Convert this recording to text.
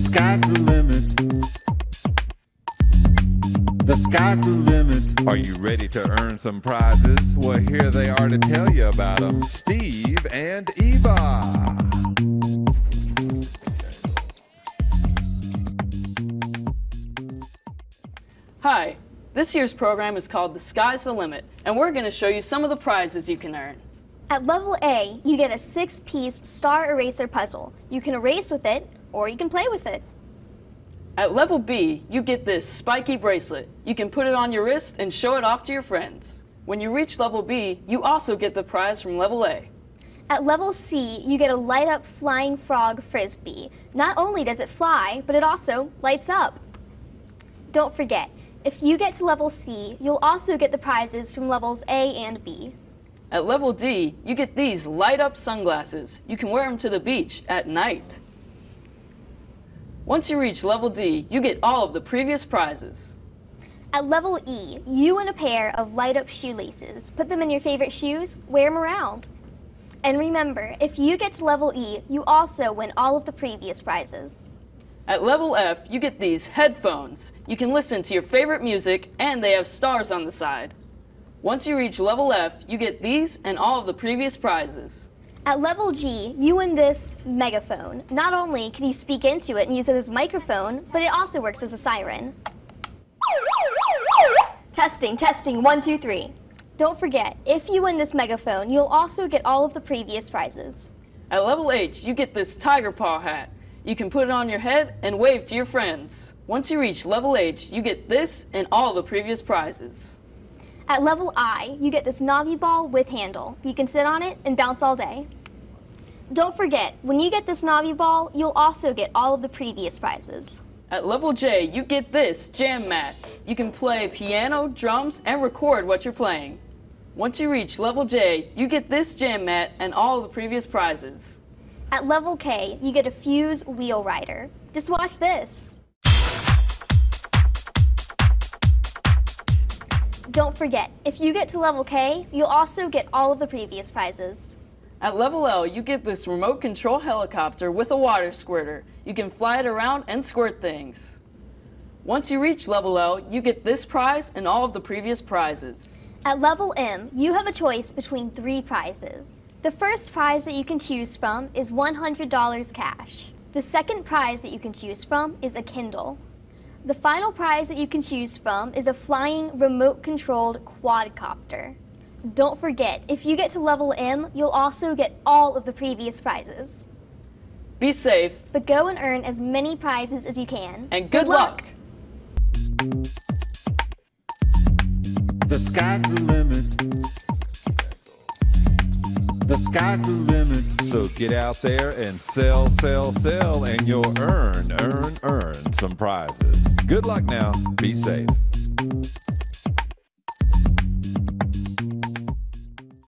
sky's the limit. The sky's the limit. Are you ready to earn some prizes? Well, here they are to tell you about them. Steve and Eva. Hi, this year's program is called The Sky's the Limit, and we're going to show you some of the prizes you can earn. At level A, you get a 6-piece star eraser puzzle. You can erase with it, or you can play with it. At level B, you get this spiky bracelet. You can put it on your wrist and show it off to your friends. When you reach level B, you also get the prize from level A. At level C, you get a light-up flying frog frisbee. Not only does it fly, but it also lights up. Don't forget, if you get to level C, you'll also get the prizes from levels A and B. At level D, you get these light-up sunglasses. You can wear them to the beach at night. Once you reach level D, you get all of the previous prizes. At level E, you win a pair of light-up shoelaces. Put them in your favorite shoes, wear them around. And remember, if you get to level E, you also win all of the previous prizes. At level F, you get these headphones. You can listen to your favorite music, and they have stars on the side. Once you reach level F, you get these and all of the previous prizes. At level G, you win this megaphone. Not only can you speak into it and use it as a microphone, but it also works as a siren. Testing, testing, 1, 2, 3. Don't forget, if you win this megaphone, you'll also get all of the previous prizes. At level H, you get this tiger paw hat. You can put it on your head and wave to your friends. Once you reach level H, you get this and all the previous prizes. At level I, you get this Navi ball with handle. You can sit on it and bounce all day. Don't forget, when you get this Navi ball, you'll also get all of the previous prizes. At level J, you get this jam mat. You can play piano, drums, and record what you're playing. Once you reach level J, you get this jam mat and all of the previous prizes. At level K, you get a Fuse wheel rider. Just watch this. Don't forget, if you get to level K, you'll also get all of the previous prizes. At level L, you get this remote control helicopter with a water squirter. You can fly it around and squirt things. Once you reach level L, you get this prize and all of the previous prizes. At level M, you have a choice between 3 prizes. The first prize that you can choose from is $100 cash. The second prize that you can choose from is a Kindle. The final prize that you can choose from is a flying remote-controlled quadcopter. Don't forget, if you get to level M, you'll also get all of the previous prizes. Be safe. But go and earn as many prizes as you can. And good luck! The sky's the limit. The sky's the limit. So get out there and sell, sell, sell, and you'll earn some prizes. Good luck now. Be safe.